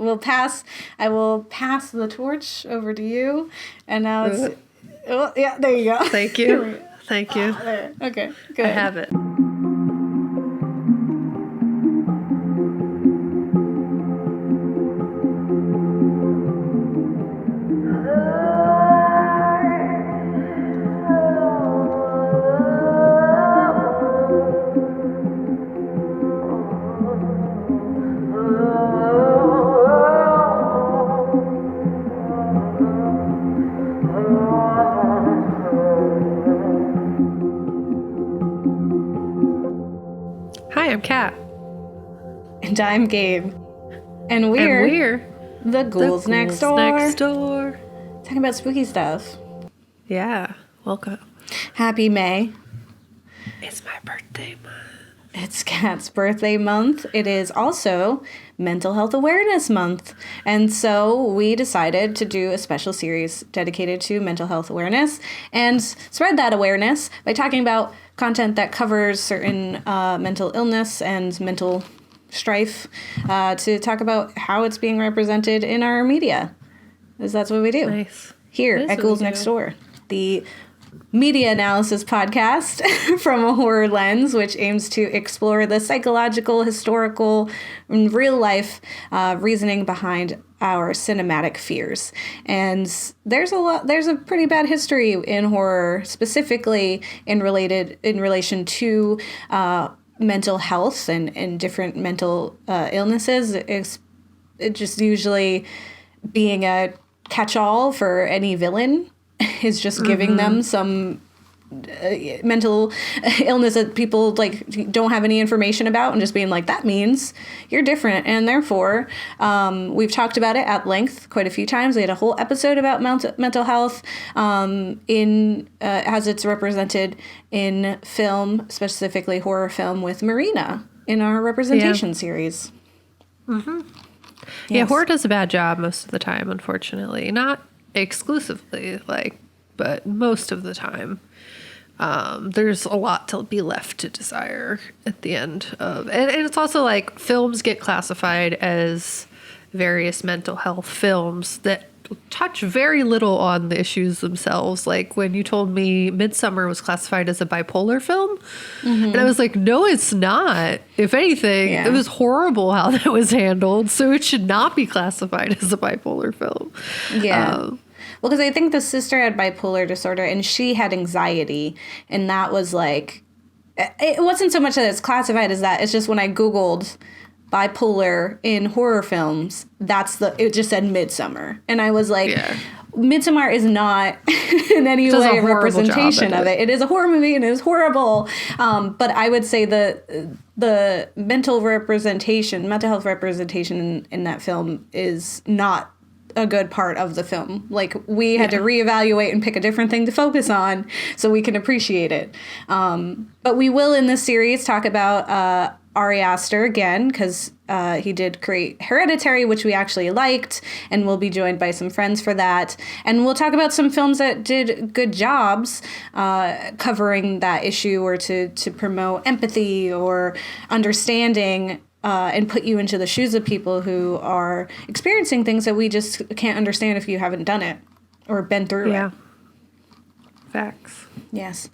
I will pass the torch over to you. And now it's... Oh, yeah, there you go. Thank you. Thank you. There. Okay, good. I have it. Hi, I'm Kat. And I'm Gabe. And we're the Ghouls Next Door. Talking about spooky stuff. Yeah, welcome. Happy May. It's my birthday month. It's Kat's birthday month. It is also Mental Health Awareness Month. And so we decided to do a special series dedicated to mental health awareness and spread that awareness by talking about content that covers certain mental illness and mental strife, to talk about how it's being represented in our media. Because that's what we do. Nice. Here at Ghouls Next Door, the media analysis podcast from a horror lens, which aims to explore the psychological, historical, and real-life reasoning behind our cinematic fears. And there's a pretty bad history in horror, specifically in relation to mental health and different mental illnesses. It's just usually being a catch-all for any villain is just giving them some mental illness that people don't have any information about, and just being like, that means you're different, and therefore we've talked about it at length quite a few times. We had a whole episode about mental health in as it's represented in film, specifically horror film, with Marina in our representation series. Mm-hmm. Yes. Yeah, horror does a bad job most of the time, unfortunately. Not exclusively, but most of the time. There's a lot to be left to desire at the end of, and it's also like films get classified as various mental health films that touch very little on the issues themselves. Like when you told me Midsummer was classified as a bipolar film, and I was like, no, it's not. If anything, it was horrible how that was handled, so it should not be classified as a bipolar film. Yeah. Well, because I think the sister had bipolar disorder and she had anxiety, and that was like, it wasn't so much that it's classified as that. It's just when I Googled bipolar in horror films, it just said Midsummer. And I was like, Midsommar is not in any way a representation of it. It is a horror movie and it is horrible. But I would say the mental health representation in that film is not a good part of the film. Like, we had to reevaluate and pick a different thing to focus on so we can appreciate it. But we will in this series talk about Ari Aster again, because he did create Hereditary, which we actually liked, and we'll be joined by some friends for that. And we'll talk about some films that did good jobs covering that issue, or to promote empathy or understanding, and put you into the shoes of people who are experiencing things that we just can't understand if you haven't done it or been through it. Facts. Yes.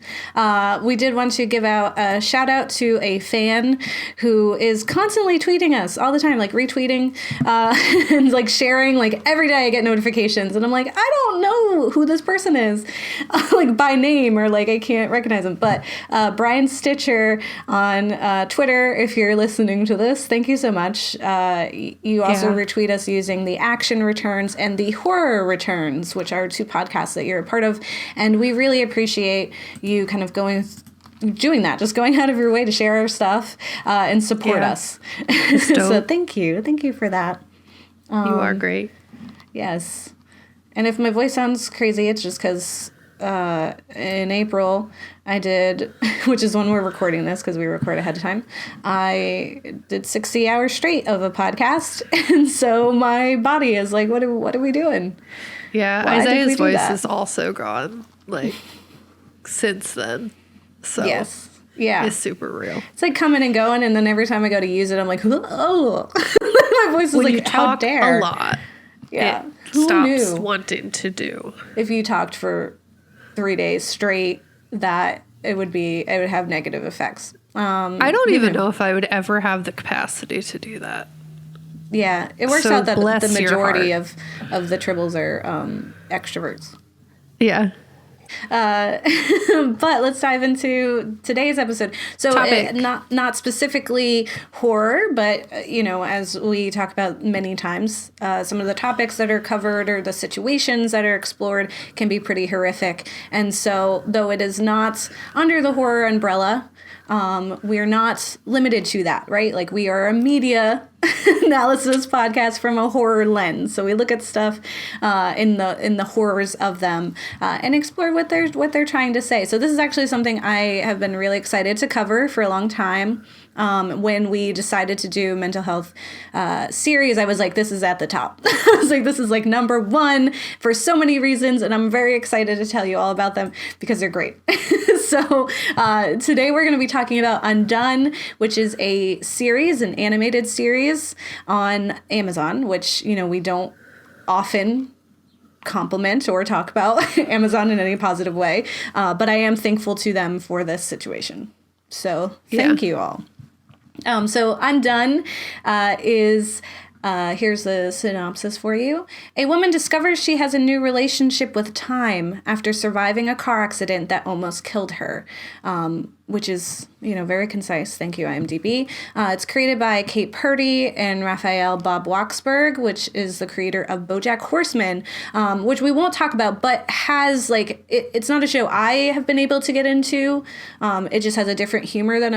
We did want to give out a shout out to a fan who is constantly tweeting us all the time, like retweeting and like sharing. Like every day I get notifications and I'm like, I don't know who this person is like by name, or like I can't recognize him. But Brian Stitcher on Twitter, if you're listening to this, thank you so much. You also retweet us using the Action Returns and the Horror Returns, which are two podcasts that you're a part of. And we really appreciate you kind of doing that, just going out of your way to share our stuff and support us. So thank you for that. You are great. Yes. And if my voice sounds crazy, it's just because in April I did, which is when we're recording this because we record ahead of time, I did 60 hours straight of a podcast, and so my body is like, what are we doing? Yeah, Isaiah's voice is also gone, like, since then. So yes. Yeah. It's super real. It's like coming and going, and then every time I go to use it, I'm like, oh. My voice is when like, you how talk dare. a lot, Yeah. it Who stops knew? wanting to do. If you talked for 3 days straight, that it would have negative effects. I don't even know if I would ever have the capacity to do that. Yeah, it works So out that bless the your majority heart. of the tribbles are extroverts. Yeah. But let's dive into today's episode. So Topic. not specifically horror, but as we talk about many times, some of the topics that are covered or the situations that are explored can be pretty horrific. And so, though it is not under the horror umbrella, we're not limited to that, right? Like, we are a media analysis podcast from a horror lens, so we look at stuff in the horrors of them and explore what they're trying to say. So this is actually something I have been really excited to cover for a long time. When we decided to do mental health series, I was like, this is at the top. I was like, this is like number one for so many reasons, and I'm very excited to tell you all about them because they're great. So today we're going to be talking about Undone, which is a series, an animated series on Amazon, which, we don't often compliment or talk about Amazon in any positive way. But I am thankful to them for this situation. So thank you all. So Undone is... here's the synopsis for you. A woman discovers she has a new relationship with time after surviving a car accident that almost killed her, which is, very concise. Thank you, IMDb. It's created by Kate Purdy and Raphael Bob Waksberg, which is the creator of BoJack Horseman, which we won't talk about, but has, it's not a show I have been able to get into. It just has a different humor that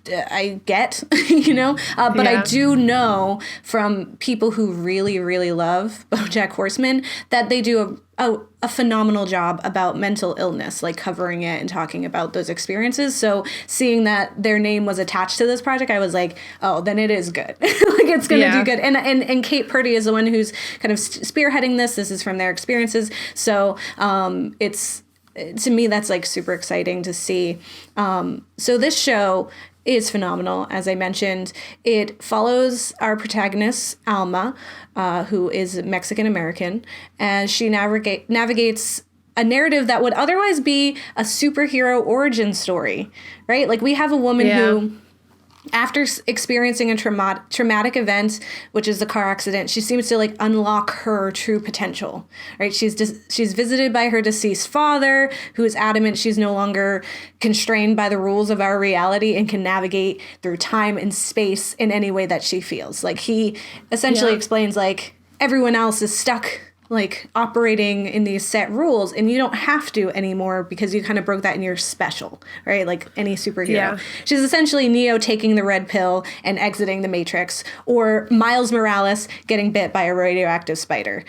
I get, but I do know from people who really, really love BoJack Horseman that they do a phenomenal job about mental illness, like covering it and talking about those experiences. So seeing that their name was attached to this project, I was like, oh, then it is good. It's going to do good. And Kate Purdy is the one who's kind of spearheading this. This is from their experiences. So it's, to me, that's like super exciting to see. So this show is phenomenal. As I mentioned, it follows our protagonist, Alma, who is Mexican American, and she navigates a narrative that would otherwise be a superhero origin story, right? Like, we have a woman who, after experiencing a traumatic event, which is the car accident, she seems to unlock her true potential, right? She's visited by her deceased father, who is adamant she's no longer constrained by the rules of our reality and can navigate through time and space in any way that she feels. Like, he essentially explains, everyone else is stuck operating in these set rules, and you don't have to anymore because you kind of broke that and you're special, right? Like any superhero. Yeah. She's essentially Neo taking the red pill and exiting the Matrix, or Miles Morales getting bit by a radioactive spider.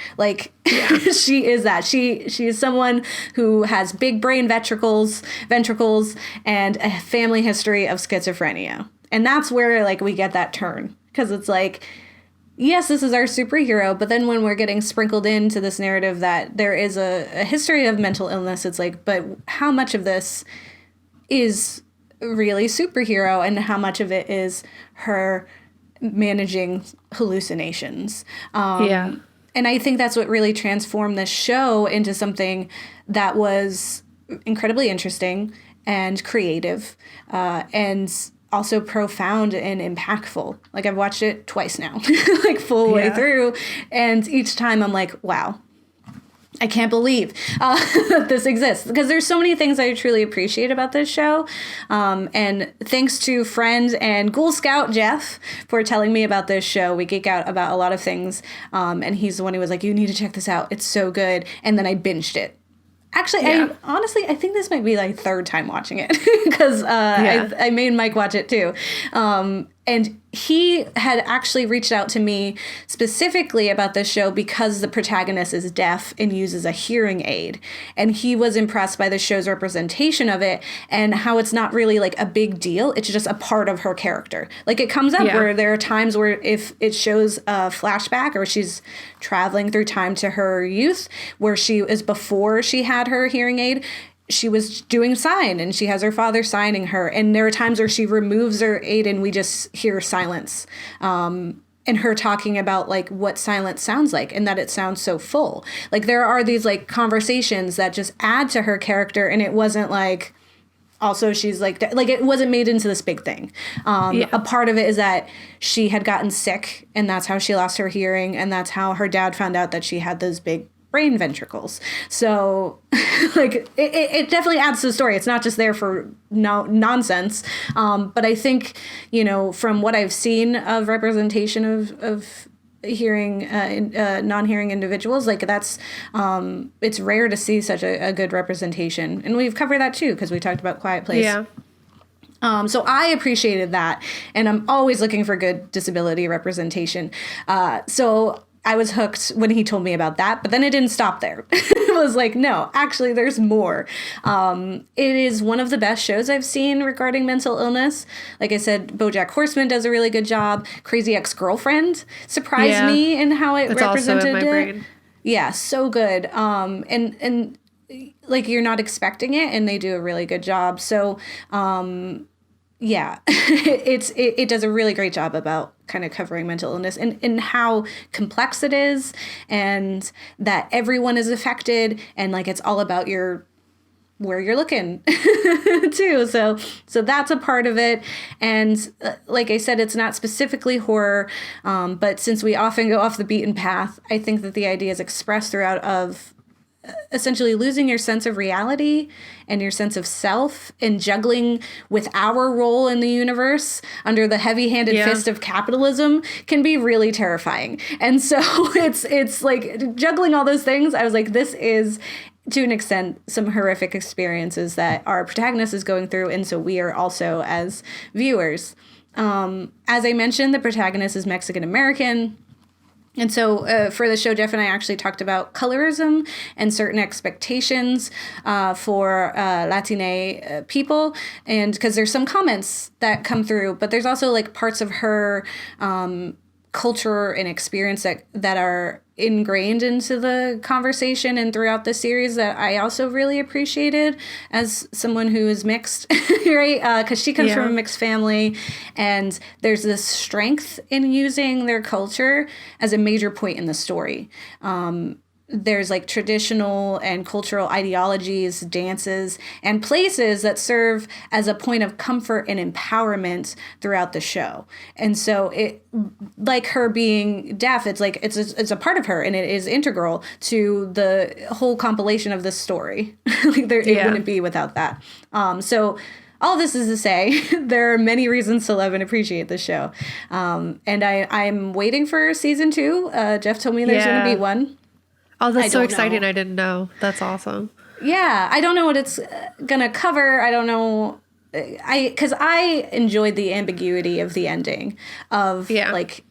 She is that. She is someone who has big brain ventricles, and a family history of schizophrenia. And that's where we get that turn, because it's yes, this is our superhero, but then when we're getting sprinkled into this narrative that there is a history of mental illness, it's but how much of this is really superhero and how much of it is her managing hallucinations? And I think that's what really transformed this show into something that was incredibly interesting and creative, and also profound and impactful. I've watched it twice now, full way through. And each time I'm like, wow, I can't believe that this exists. Because there's so many things I truly appreciate about this show. And thanks to friend and Ghoul Scout Jeff for telling me about this show. We geek out about a lot of things. And he's the one who was like, you need to check this out. It's so good. And then I binged it. Actually, I think this might be third time watching it, because I made Mike watch it too. And he had actually reached out to me specifically about this show because the protagonist is deaf and uses a hearing aid. And he was impressed by the show's representation of it and how it's not really a big deal. It's just a part of her character. It comes up where there are times where if it shows a flashback or she's traveling through time to her youth, where she is before she had her hearing aid, she was doing sign and she has her father signing her. And there are times where she removes her aid and we just hear silence. and her talking about like what silence sounds like and that it sounds so full. Like there are these like conversations that just add to her character, and it wasn't like also she's like it wasn't made into this big thing. A part of it is that she had gotten sick, and that's how she lost her hearing, and that's how her dad found out that she had those big brain ventricles. So like it definitely adds to the story. It's not just there for nonsense. But I think, you know, from what I've seen of representation of hearing non-hearing individuals, like that's it's rare to see such a good representation, and we've covered that too because we talked about Quiet Place. So I appreciated that, and I'm always looking for good disability representation. So I was hooked when he told me about that, but then it didn't stop there. It was like, no, actually, there's more. It is one of the best shows I've seen regarding mental illness. Like I said, BoJack Horseman does a really good job. Crazy Ex-Girlfriend surprised me in how it represented also in my brain. Yeah, so good. And like you're not expecting it, and they do a really good job. So, yeah, it does a really great job about kind of covering mental illness and how complex it is, and that everyone is affected, and like it's all about where you're looking too. So that's a part of it. And like I said, it's not specifically horror, but since we often go off the beaten path, I think that the idea is expressed throughout of essentially losing your sense of reality and your sense of self, and juggling with our role in the universe under the heavy-handed fist of capitalism can be really terrifying. And so it's like juggling all those things. I was like, this is, to an extent, some horrific experiences that our protagonist is going through, and so we are also as viewers. As I mentioned, the protagonist is Mexican American. And so for the show, Jeff and I actually talked about colorism and certain expectations for Latine people. And because there's some comments that come through, but there's also like parts of her culture and experience that are ingrained into the conversation and throughout the series that I also really appreciated as someone who is mixed, right? Because she comes from a mixed family, and there's this strength in using their culture as a major point in the story. There's like traditional and cultural ideologies, dances, and places that serve as a point of comfort and empowerment throughout the show. And so it, like her being deaf, it's like it's a part of her, and it is integral to the whole compilation of this story. Like it wouldn't be without that. So all this is to say, there are many reasons to love and appreciate this show. And I'm waiting for season 2. Jeff told me there's going to be one. Oh, that's so exciting. Know. I didn't know. That's awesome. Yeah. I don't know what it's going to cover. I don't know. Because I enjoyed the ambiguity of the ending of like,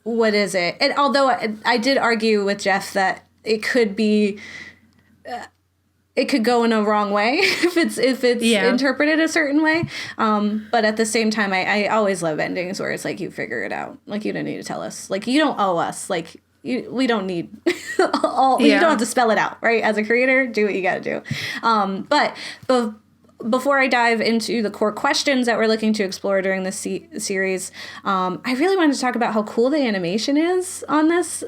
what is it? And although I did argue with Jeff that it could be, it could go in a wrong way if it's interpreted a certain way. But at the same time, I always love endings where it's like, you figure it out. Like, you don't need to tell us. Like, you don't owe us. Like, we don't need you don't have to spell it out, right? As a creator, do what you got to do. But before I dive into the core questions that we're looking to explore during this series, I really wanted to talk about how cool the animation is on this.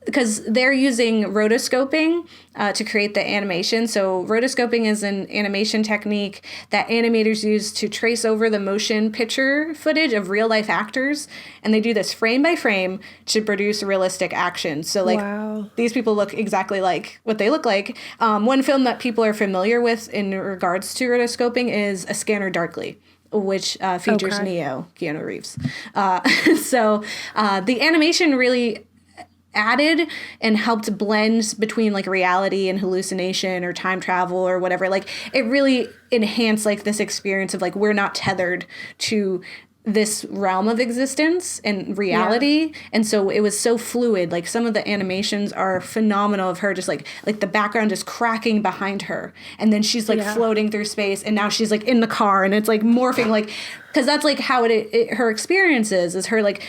Because they're using rotoscoping to create the animation. So rotoscoping is an animation technique that animators use to trace over the motion picture footage of real life actors. And they do this frame by frame to produce realistic action. So like these people look exactly like what they look like. One film that people are familiar with in regards to rotoscoping is A Scanner Darkly, which features Neo, Keanu Reeves. So the animation really added and helped blend between like reality and hallucination or time travel or whatever. Like it really enhanced like this experience of like we're not tethered to this realm of existence and reality. And so it was so fluid. Like some of the animations are phenomenal of her just like the background is cracking behind her, and then she's like floating through space, and now she's like in the car, and it's like morphing, like because that's like how her experience is her like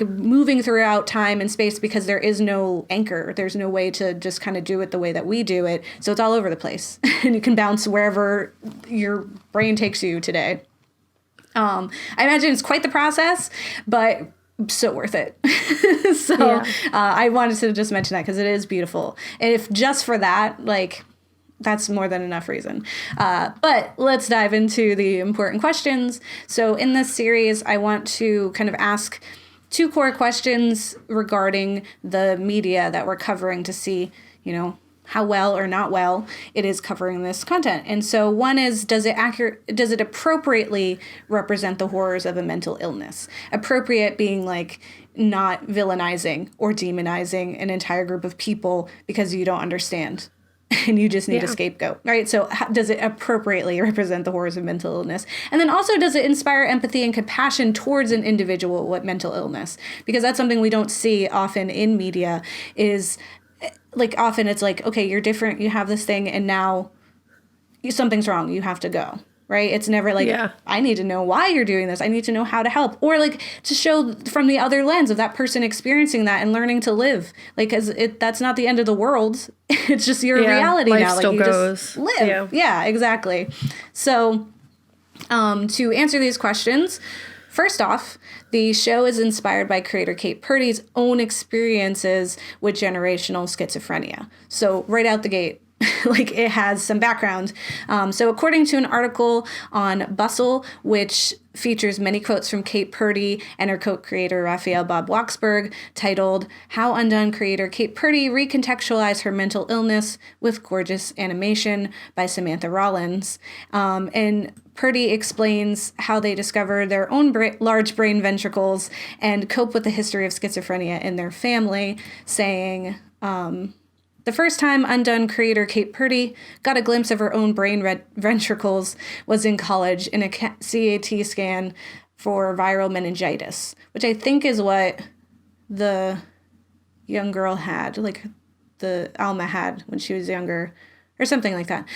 moving throughout time and space, because there is no anchor. There's no way to just kind of do it the way that we do it. So it's all over the place and you can bounce wherever your brain takes you today. I imagine it's quite the process, but so worth it. So I wanted to just mention that because it is beautiful. And if just for that, like, that's more than enough reason. But let's dive into the important questions. So in this series, I want to kind of ask 2 core questions regarding the media that we're covering to see, you know, how well or not well it is covering this content. And so one is, does it appropriately represent the horrors of a mental illness? Appropriate being like not villainizing or demonizing an entire group of people because you don't understand and you just need a scapegoat, right? So does it appropriately represent the horrors of mental illness? And then also, does it inspire empathy and compassion towards an individual with mental illness? Because that's something we don't see often in media is, like, often it's like, okay, you're different, you have this thing, and now something's wrong, you have to go, right? It's never like, I need to know why you're doing this, I need to know how to help, or like to show from the other lens of that person experiencing that and learning to live, like, because that's not the end of the world. It's just your reality life now, still like, you goes. just live. Yeah, exactly. So to answer these questions, first off, the show is inspired by creator Kate Purdy's own experiences with generational schizophrenia. So right out the gate, like, it has some background. So according to an article on Bustle, which features many quotes from Kate Purdy and her co-creator Raphael Bob Waksberg, titled "How Undone" creator Kate Purdy recontextualized her mental illness with gorgeous animation by Samantha Rollins. And Purdy explains how they discover their own large brain ventricles and cope with the history of schizophrenia in their family, saying, the first time Undone creator Kate Purdy got a glimpse of her own brain ventricles was in college in a CAT scan for viral meningitis, which I think is what the young girl had, like the Alma had when she was younger, or something like that.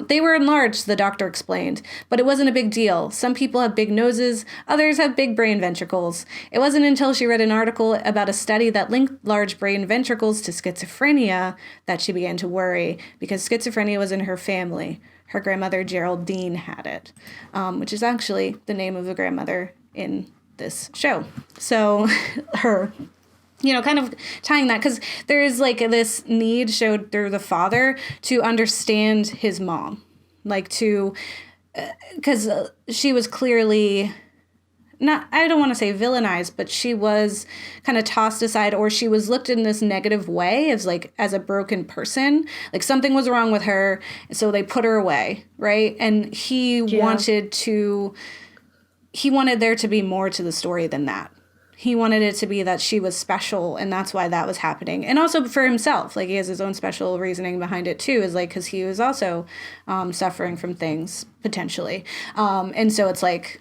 They were enlarged, the doctor explained, but it wasn't a big deal. Some people have big noses, others have big brain ventricles. It wasn't until she read an article about a study that linked large brain ventricles to schizophrenia that she began to worry, because schizophrenia was in her family. Her grandmother, Geraldine, had it, which is actually the name of the grandmother in this show. So her... You know, kind of tying that, because there is like this need showed through the father to understand his mom, like to, because she was clearly not, I don't want to say villainized, but she was kind of tossed aside, or she was looked in this negative way as like, as a broken person, like something was wrong with her. So they put her away. Right. And he wanted there to be more to the story than that. He wanted it to be that she was special, and that's why that was happening. And also for himself, like, he has his own special reasoning behind it too, is like, because he was also suffering from things potentially. And so it's like,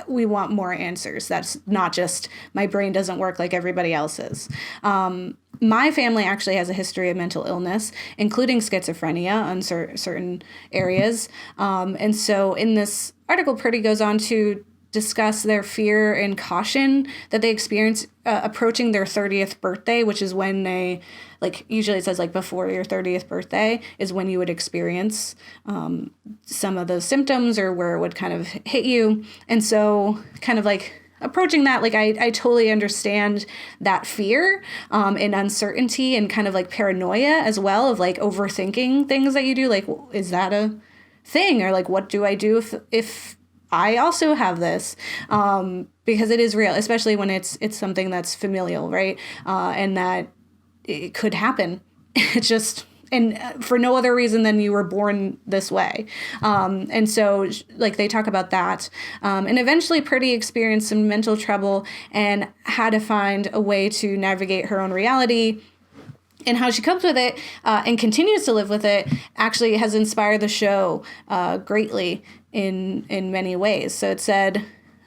we want more answers. That's not just my brain doesn't work like everybody else's. My family actually has a history of mental illness, including schizophrenia on certain areas. And so in this article, Purdy goes on to discuss their fear and caution that they experience approaching their 30th birthday, which is when they, like, usually it says like before your 30th birthday is when you would experience some of those symptoms, or where it would kind of hit you. And so kind of like approaching that, like, I totally understand that fear and uncertainty and kind of like paranoia as well, of like overthinking things that you do. Like, is that a thing? Or like, what do I do if I also have this, because it is real, especially when it's something that's familial, right? And that it could happen. It's just, and for no other reason than you were born this way. And so, like, they talk about that. And eventually Purdy experienced some mental trouble and had to find a way to navigate her own reality. And how she copes with it and continues to live with it actually has inspired the show greatly in many ways. So it said,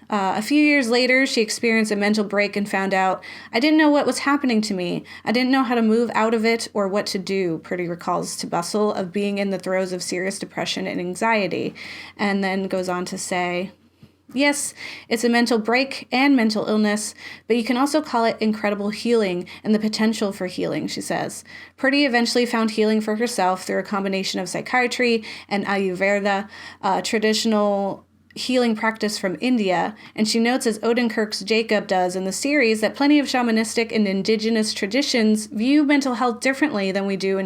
a few years later, she experienced a mental break and found out, I didn't know what was happening to me. I didn't know how to move out of it or what to do, Purdy recalls to Bustle, of being in the throes of serious depression and anxiety. And then goes on to say, yes, it's a mental break and mental illness, but you can also call it incredible healing and the potential for healing, she says. Purdy eventually found healing for herself through a combination of psychiatry and Ayurveda, traditional healing practice from India, and she notes, as Odenkirk's Jacob does in the series, that plenty of shamanistic and indigenous traditions view mental health differently than we do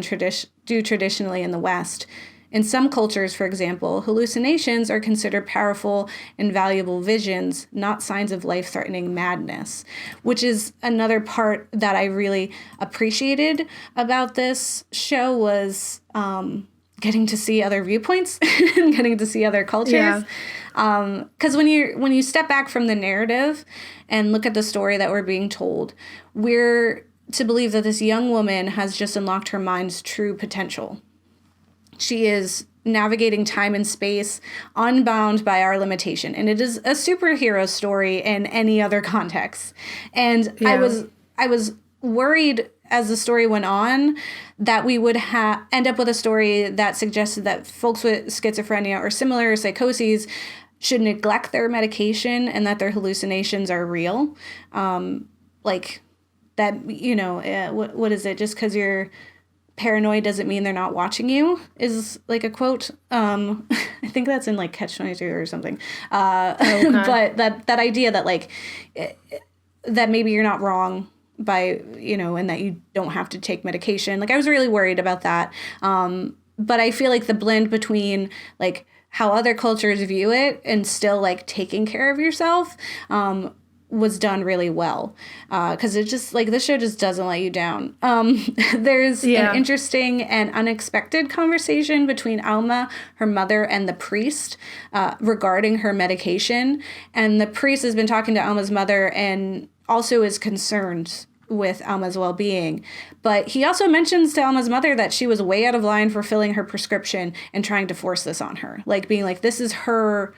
traditionally in the West. In some cultures, for example, hallucinations are considered powerful and valuable visions, not signs of life-threatening madness, which is another part that I really appreciated about this show was getting to see other viewpoints and getting to see other cultures. Yeah. Because when you step back from the narrative and look at the story that we're being told, we're to believe that this young woman has just unlocked her mind's true potential. She is navigating time and space unbound by our limitation. And it is a superhero story in any other context. And Yeah. I was worried as the story went on that we would end up with a story that suggested that folks with schizophrenia or similar psychoses should neglect their medication and that their hallucinations are real. Like that, what is it? Just because you're paranoid doesn't mean they're not watching you, is like a quote. I think that's in like Catch-22 or something. Okay. But that idea that like that maybe you're not wrong by, and that you don't have to take medication. Like I was really worried about that. But I feel like the blend between like how other cultures view it and still like taking care of yourself was done really well, because it just like this show just doesn't let you down. There's an interesting and unexpected conversation between Alma, her mother, and the priest regarding her medication, and the priest has been talking to Alma's mother and also is concerned with Alma's well-being, but he also mentions to Alma's mother that she was way out of line for filling her prescription and trying to force this on her, like being like, this is her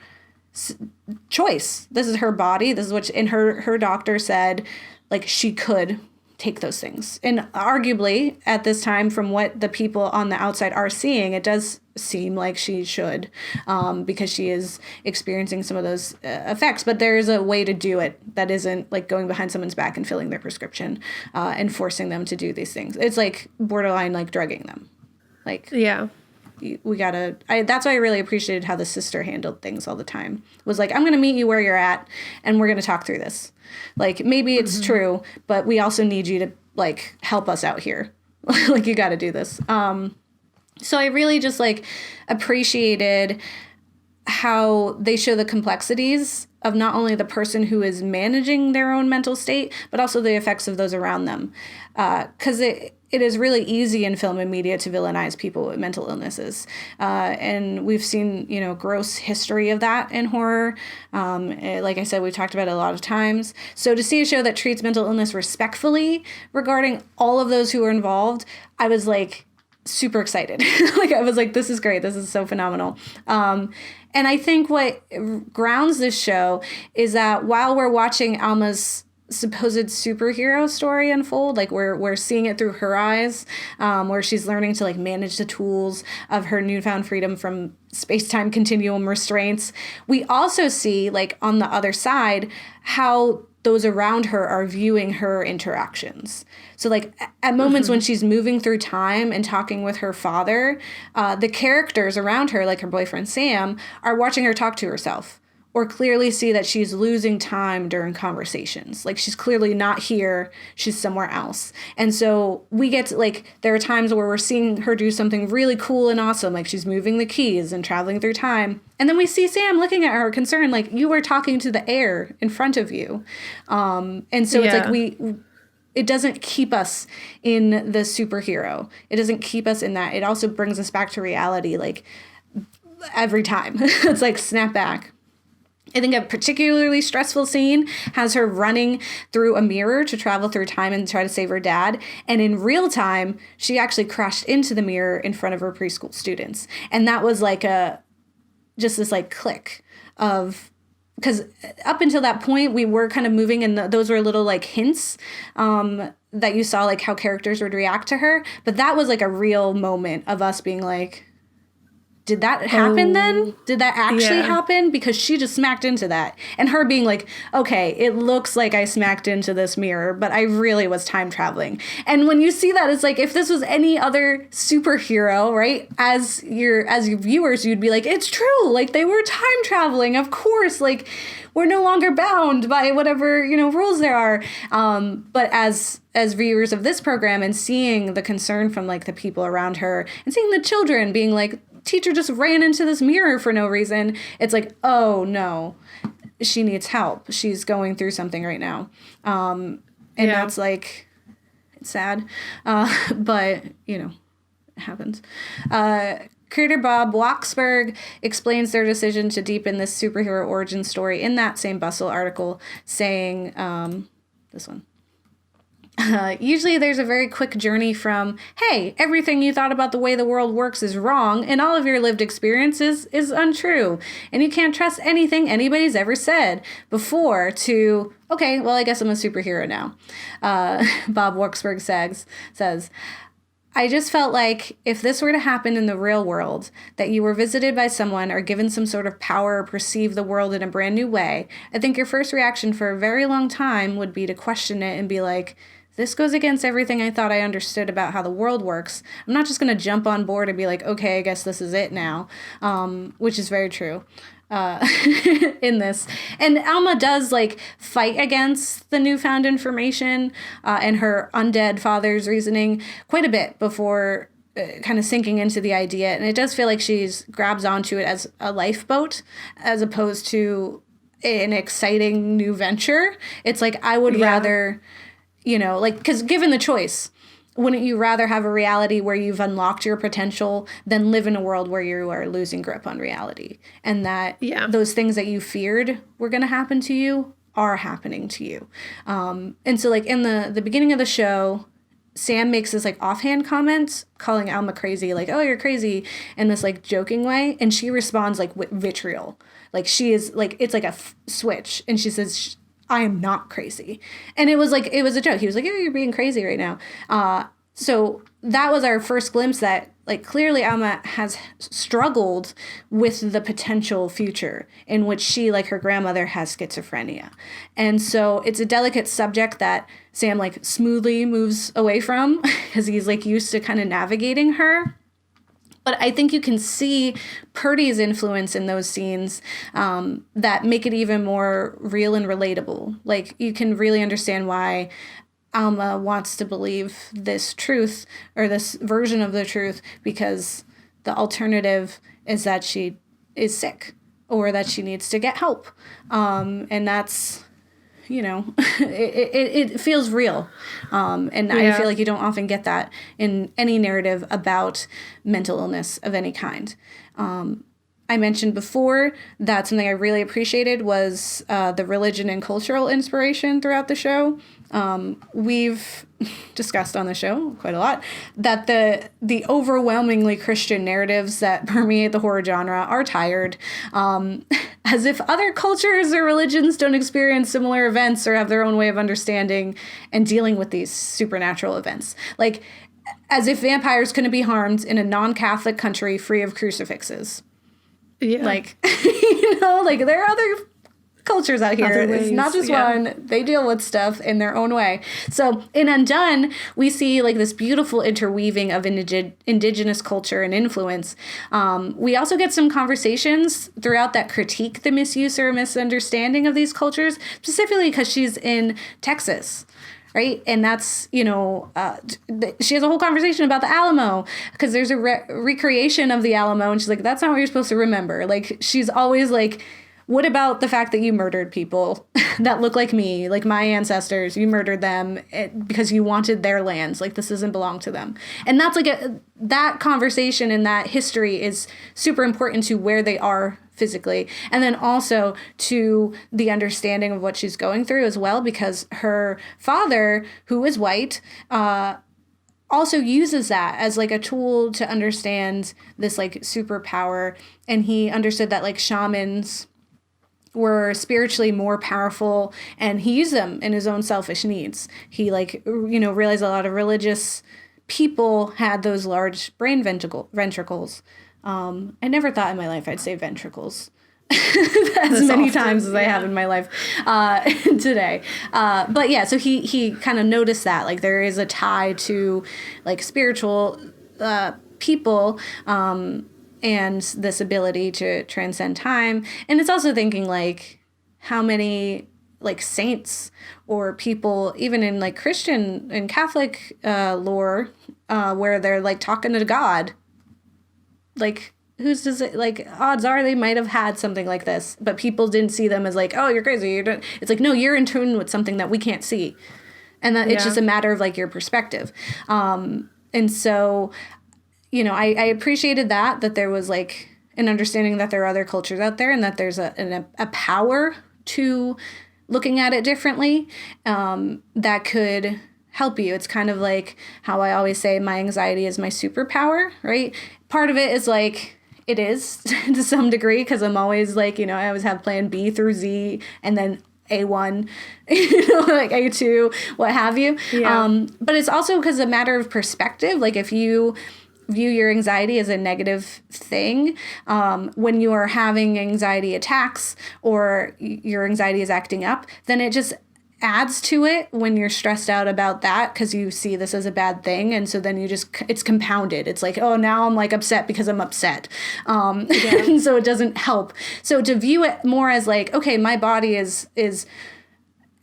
choice. This is her body. This is what her doctor said, like she could take those things. And arguably at this time, from what the people on the outside are seeing, it does seem like she should, because she is experiencing some of those effects. But there is a way to do it that isn't like going behind someone's back and filling their prescription and forcing them to do these things. It's like borderline like drugging them. Like, yeah. That's why I really appreciated how the sister handled things all the time. Was like, I'm going to meet you where you're at and we're going to talk through this. Like, maybe it's true, but we also need you to like help us out here. Like, you got to do this. So I really just like appreciated how they show the complexities of not only the person who is managing their own mental state, but also the effects of those around them. Because it is really easy in film and media to villainize people with mental illnesses. And we've seen, gross history of that in horror. Like I said, we've talked about it a lot of times. So to see a show that treats mental illness respectfully regarding all of those who are involved, I was like super excited. Like I was like, this is great. This is so phenomenal. And I think what grounds this show is that while we're watching Alma's supposed superhero story unfold, like we're seeing it through her eyes, where she's learning to like manage the tools of her newfound freedom from space-time continuum restraints, we also see like on the other side how those around her are viewing her interactions. So like at moments when she's moving through time and talking with her father, the characters around her, like her boyfriend Sam, are watching her talk to herself or clearly see that she's losing time during conversations. Like she's clearly not here, she's somewhere else. And so we get to, like, there are times where we're seeing her do something really cool and awesome, like she's moving the keys and traveling through time. And then we see Sam looking at her concerned, like, you were talking to the air in front of you. And so it's like it doesn't keep us in the superhero. It doesn't keep us in that. It also brings us back to reality, like, every time. It's like, snap back. I think a particularly stressful scene has her running through a mirror to travel through time and try to save her dad. And in real time, she actually crashed into the mirror in front of her preschool students. And that was like just this like click of, because up until that point, we were kind of moving and those were little like hints that you saw, like how characters would react to her. But that was like a real moment of us being like, did that happen then? Did that actually Yeah. happen? Because she just smacked into that. And her being like, okay, it looks like I smacked into this mirror, but I really was time traveling. And when you see that, it's like, if this was any other superhero, right? As your viewers, you'd be like, it's true. Like, they were time traveling. Of course, like, we're no longer bound by whatever, rules there are. But as viewers of this program and seeing the concern from like the people around her and seeing the children being like, teacher just ran into this mirror for no reason, it's like, oh no, she needs help. She's going through something right now. And that's like, it's sad. But, it happens. Creator Bob Waksberg explains their decision to deepen this superhero origin story in that same Bustle article, saying, this one. Usually there's a very quick journey from, hey, everything you thought about the way the world works is wrong, and all of your lived experiences is untrue, and you can't trust anything anybody's ever said before, to, okay, well, I guess I'm a superhero now. Bob Waksberg says, I just felt like if this were to happen in the real world, that you were visited by someone or given some sort of power or perceive the world in a brand new way, I think your first reaction for a very long time would be to question it and be like, this goes against everything I thought I understood about how the world works. I'm not just going to jump on board and be like, okay, I guess this is it now, which is very true in this. And Alma does like fight against the newfound information and her undead father's reasoning quite a bit before kind of sinking into the idea. And it does feel like she's grabs onto it as a lifeboat as opposed to an exciting new venture. It's like, I would rather... because given the choice, wouldn't you rather have a reality where you've unlocked your potential than live in a world where you are losing grip on reality? And that those things that you feared were going to happen to you are happening to you. And so like in the beginning of the show, Sam makes this like offhand comment calling Alma crazy, like, oh, you're crazy, in this like joking way. And she responds like with vitriol. Like she is like, it's like a switch. And she says, I am not crazy. And it was a joke. He was like, oh, you're being crazy right now. So that was our first glimpse that like clearly Alma has struggled with the potential future in which she, like her grandmother, has schizophrenia. And so it's a delicate subject that Sam like smoothly moves away from because he's like used to kind of navigating her. But I think you can see Purdy's influence in those scenes that make it even more real and relatable. Like, you can really understand why Alma wants to believe this truth or this version of the truth, because the alternative is that she is sick or that she needs to get help. And that's... it feels real. And I feel like you don't often get that in any narrative about mental illness of any kind. I mentioned before that something I really appreciated was the religion and cultural inspiration throughout the show. We've discussed on the show quite a lot that the overwhelmingly Christian narratives that permeate the horror genre are tired. As if other cultures or religions don't experience similar events or have their own way of understanding and dealing with these supernatural events. Like, as if vampires couldn't be harmed in a non-Catholic country free of crucifixes. Yeah. Like, like there are other cultures out here. It's not just one. They deal with stuff in their own way. So in Undone, we see like this beautiful interweaving of indigenous culture and influence. We also get some conversations throughout that critique the misuse or misunderstanding of these cultures, specifically because she's in Texas. Right. And that's, she has a whole conversation about the Alamo because there's a recreation of the Alamo. And she's like, that's not what you're supposed to remember. Like, she's always like, what about the fact that you murdered people that look like me, like my ancestors? You murdered them because you wanted their lands. Like, this doesn't belong to them. And that's like that conversation and that history is super important to where they are physically. And then also to the understanding of what she's going through as well, because her father, who is white, also uses that as like a tool to understand this like superpower. And he understood that like shamans were spiritually more powerful, and he used them in his own selfish needs. He realized a lot of religious people had those large brain ventricles. I never thought in my life I'd say ventricles as many times as I have in my life today. But yeah, so he kind of noticed that, like, there is a tie to, like, spiritual people and this ability to transcend time. And it's also thinking, like, how many, like, saints or people, even in, like, Christian and Catholic lore, where they're, like, talking to God, like, who's does it, like, odds are they might have had something like this, but people didn't see them as, like, oh, you're crazy. It's like, no, you're in tune with something that we can't see. And that it's just a matter of, like, your perspective. And so, you know, I appreciated that there was, like, an understanding that there are other cultures out there and that there's a power to looking at it differently that could help you. It's kind of like how I always say my anxiety is my superpower, right? Part of it is, like, it is to some degree, because I'm always, like, you know, I always have plan B through Z and then A1, you know, like A2, what have you. Yeah. But it's also because a matter of perspective. Like, if you view your anxiety as a negative thing, when you are having anxiety attacks or your anxiety is acting up, then it just adds to it when you're stressed out about that, because you see this as a bad thing. And so then it's compounded. It's like, oh, now I'm, like, upset because I'm upset. And so it doesn't help. So to view it more as, like, okay, my body is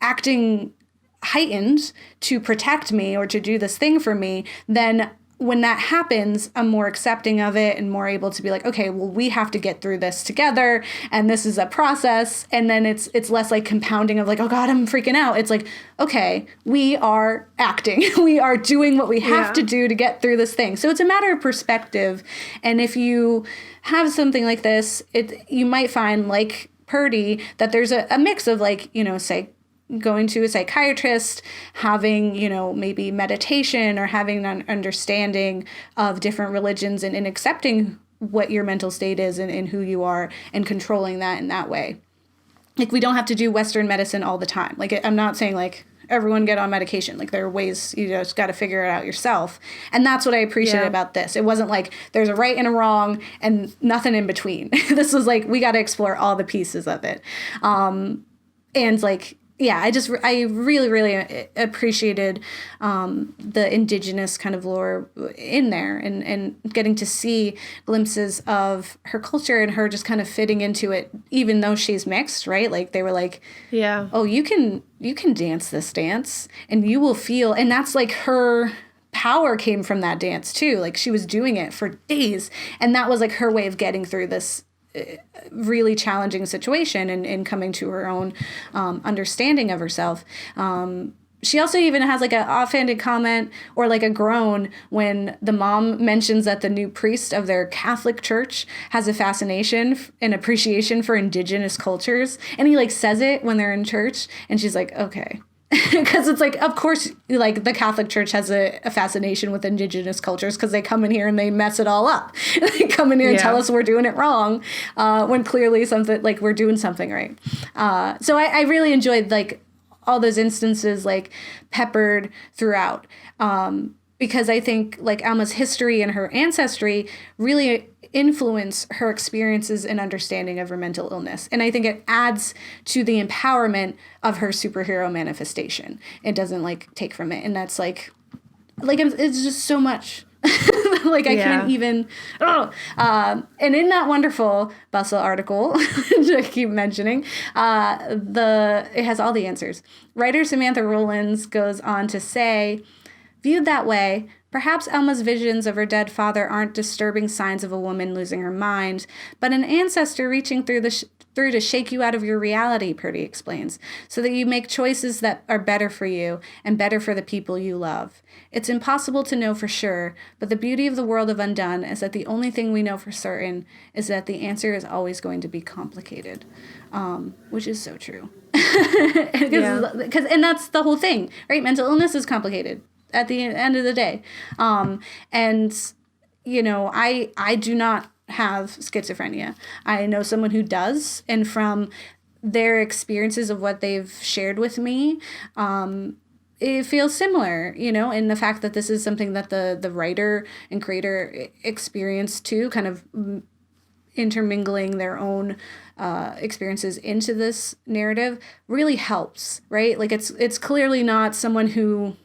acting heightened to protect me or to do this thing for me, then when that happens, I'm more accepting of it and more able to be like, okay, well, we have to get through this together, and this is a process. And then it's less like compounding of, like, oh God, I'm freaking out. It's like, okay, we are acting. We are doing what we have to do to get through this thing. So it's a matter of perspective. And if you have something like this, you might find, like Purdy, that there's a mix of, like, you know, say, going to a psychiatrist, having, you know, maybe meditation, or having an understanding of different religions and accepting what your mental state is and who you are, and controlling that in that way. Like, we don't have to do Western medicine all the time. Like, I'm not saying, like, everyone get on medication. Like, there are ways, you just got to figure it out yourself. And that's what I appreciate about this. It wasn't like there's a right and a wrong and nothing in between. This was like, we got to explore all the pieces of it. And, like, yeah, I really, really appreciated the indigenous kind of lore in there, and getting to see glimpses of her culture and her just kind of fitting into it, even though she's mixed, right? Like, they were like, yeah, oh, you can dance this dance and you will feel, and that's, like, her power came from that dance too. Like, she was doing it for days, and that was, like, her way of getting through this really challenging situation and coming to her own understanding of herself. She also even has, like, an offhanded comment or, like, a groan when the mom mentions that the new priest of their Catholic church has a fascination and appreciation for indigenous cultures. And he, like, says it when they're in church, and she's like, okay. Because it's like, of course, like, the Catholic Church has a fascination with indigenous cultures, because they come in here and they mess it all up. They come in here and tell us we're doing it wrong, when clearly something, like, we're doing something right. So I really enjoyed, like, all those instances, like, peppered throughout, because I think, like, Alma's history and her ancestry really influence her experiences and understanding of her mental illness. And I think it adds to the empowerment of her superhero manifestation. It doesn't, like, take from it. And that's, like it's just so much. Like, I can't even, and in that wonderful Bustle article, which I keep mentioning, it has all the answers. Writer Samantha Rowlands goes on to say, viewed that way, perhaps Alma's visions of her dead father aren't disturbing signs of a woman losing her mind, but an ancestor reaching through to shake you out of your reality, Purdy explains, so that you make choices that are better for you and better for the people you love. It's impossible to know for sure, but the beauty of the world of Undone is that the only thing we know for certain is that the answer is always going to be complicated, which is so true. And that's the whole thing, right? Mental illness is complicated at the end of the day. And, you know, I do not have schizophrenia. I know someone who does, and from their experiences of what they've shared with me, it feels similar, you know, in the fact that this is something that the writer and creator experienced too, kind of intermingling their own experiences into this narrative really helps, right? Like it's clearly not someone who,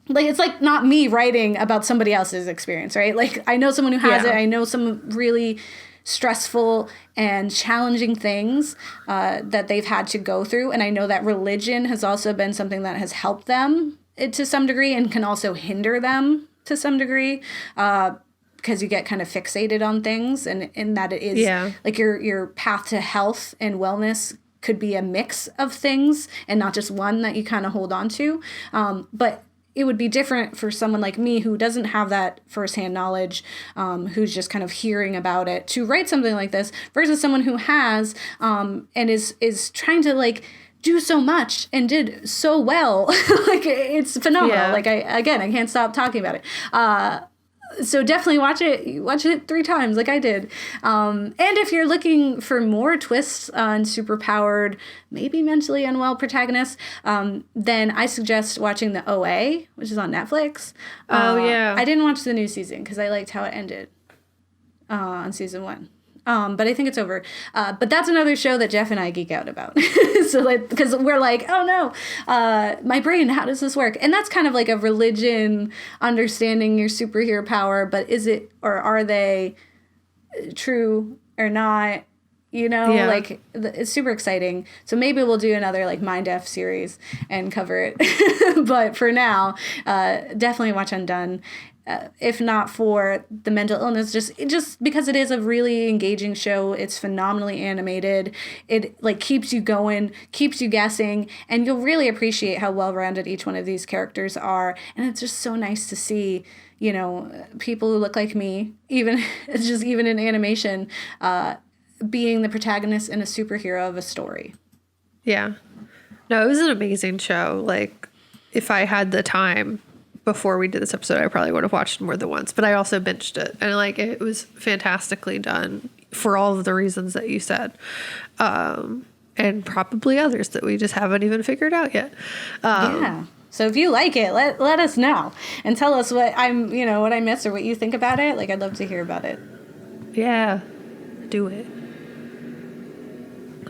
like, it's like not me writing about somebody else's experience, right? Like I know someone who has it. I know some really stressful and challenging things that they've had to go through. And I know that religion has also been something that has helped them to some degree and can also hinder them to some degree. Because you get kind of fixated on things, and in that it is like your path to health and wellness could be a mix of things and not just one that you kind of hold on to. But it would be different for someone like me who doesn't have that firsthand knowledge, who's just kind of hearing about it, to write something like this versus someone who has and is trying to like do so much and did so well. Like it's phenomenal. Yeah. Like I can't stop talking about it. So definitely watch it 3 times like I did. And if you're looking for more twists on superpowered, maybe mentally unwell protagonists, then I suggest watching the OA, which is on Netflix. I didn't watch the new season because I liked how it ended on season 1. But I think it's over. But that's another show that Jeff and I geek out about. So like, because we're like, oh no, my brain, how does this work? And that's kind of like a religion, understanding your superhero power, but is it, or are they true or not? You know, like it's super exciting. So maybe we'll do another like Mind F series and cover it. But for now, definitely watch Undone. If not for the mental illness, just because it is a really engaging show. It's phenomenally animated. It like keeps you going, keeps you guessing, and you'll really appreciate how well-rounded each one of these characters are. And it's just so nice to see, you know, people who look like me, even in animation, being the protagonist and a superhero of a story. Yeah. No, it was an amazing show. Like, if I had the time before we did this episode, I probably would have watched it more than once, but I also binged it, and like it was fantastically done for all of the reasons that you said, and probably others that we just haven't even figured out yet. So if you like it, let us know and tell us what I missed or what you think about it. Like, I'd love to hear about it. Yeah, do it.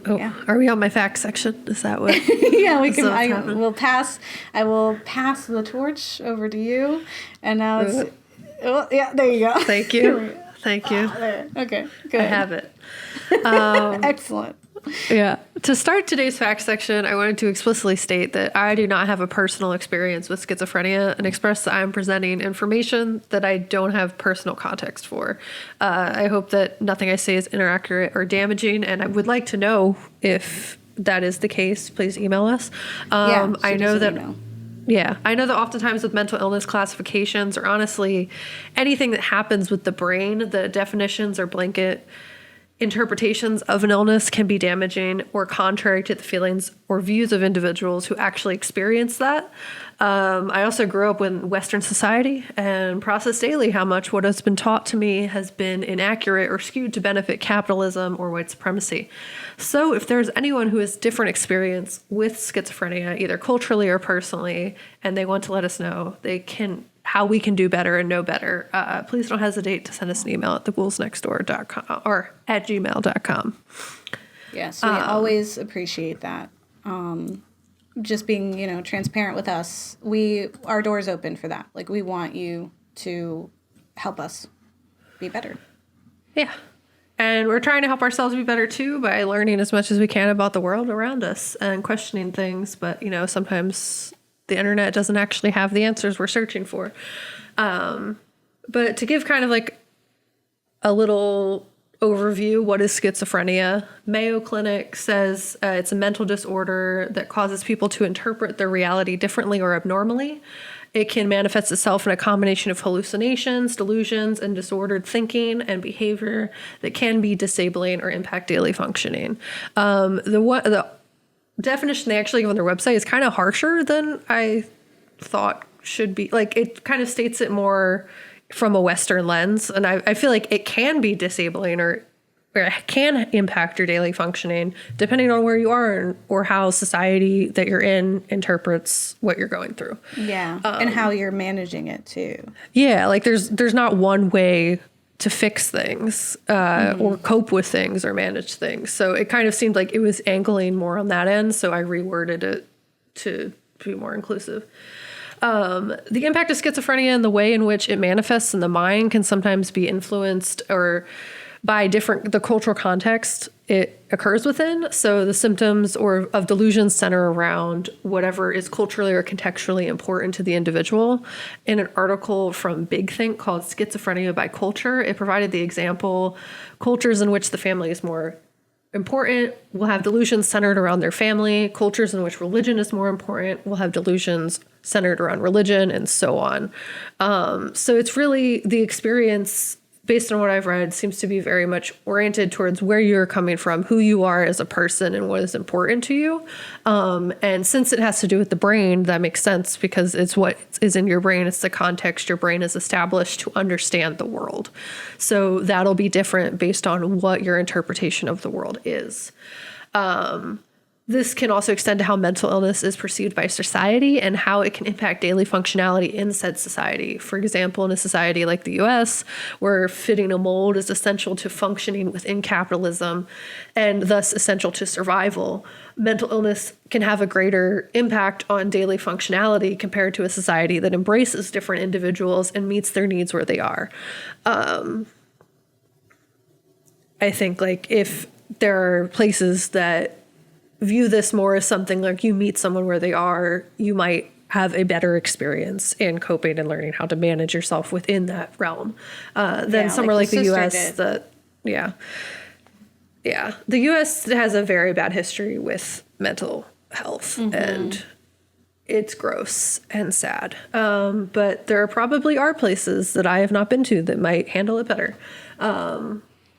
Oh, yeah. Are we on my facts section? Is that what? Yeah, we can. I will pass the torch over to you, and now it's. Oh, yeah, there you go. Thank you. Thank you. Okay, good. I have it. Excellent. Yeah. To start today's fact section, I wanted to explicitly state that I do not have a personal experience with schizophrenia and express that I'm presenting information that I don't have personal context for. I hope that nothing I say is inaccurate or damaging, and I would like to know if that is the case. Please email us. I know that. Yeah, I know that oftentimes with mental illness classifications, or honestly anything that happens with the brain, the definitions or blanket interpretations of an illness can be damaging or contrary to the feelings or views of individuals who actually experience that. I also grew up in Western society and process daily how much what has been taught to me has been inaccurate or skewed to benefit capitalism or white supremacy. So if there's anyone who has different experience with schizophrenia, either culturally or personally, and they want to let us know, how we can do better and know better, please don't hesitate to send us an email at theghouls.nextdoor.com or at gmail.com. Yes, we always appreciate that. Just being, transparent with us. Our door's open for that. Like, we want you to help us be better. Yeah. And we're trying to help ourselves be better too by learning as much as we can about the world around us and questioning things. But, sometimes the internet doesn't actually have the answers we're searching for. But to give kind of like a little overview, what is schizophrenia? Mayo Clinic says it's a mental disorder that causes people to interpret their reality differently or abnormally. It can manifest itself in a combination of hallucinations, delusions, and disordered thinking and behavior that can be disabling or impact daily functioning. The definition they actually give on their website is kind of harsher than I thought should be. Like, it kind of states it more from a Western lens, and I feel like it can be disabling or or can impact your daily functioning depending on where you are or how society that you're in interprets what you're going through. Yeah. And how you're managing it too. Yeah. Like there's not one way to fix things or cope with things or manage things. So it kind of seemed like it was angling more on that end. So I reworded it to be more inclusive. The impact of schizophrenia and the way in which it manifests in the mind can sometimes be influenced or by the cultural context it occurs within. So the symptoms of delusions center around whatever is culturally or contextually important to the individual. In an article from Big Think called Schizophrenia by Culture, it provided the example, cultures in which the family is more important will have delusions centered around their family. Cultures in which religion is more important will have delusions centered around religion, and so on. So it's really the experience, based on what I've read, seems to be very much oriented towards where you're coming from, who you are as a person, and what is important to you. And since it has to do with the brain, that makes sense because it's what is in your brain. It's the context your brain is established to understand the world. So that'll be different based on what your interpretation of the world is. This can also extend to how mental illness is perceived by society and how it can impact daily functionality in said society. For example, in a society like the US, where fitting a mold is essential to functioning within capitalism and thus essential to survival, mental illness can have a greater impact on daily functionality compared to a society that embraces different individuals and meets their needs where they are. I think like if there are places that view this more as something like you meet someone where they are, you might have a better experience in coping and learning how to manage yourself within that realm than somewhere like the US. The US has a very bad history with mental health, and it's gross and sad. But there probably are places that I have not been to that might handle it better.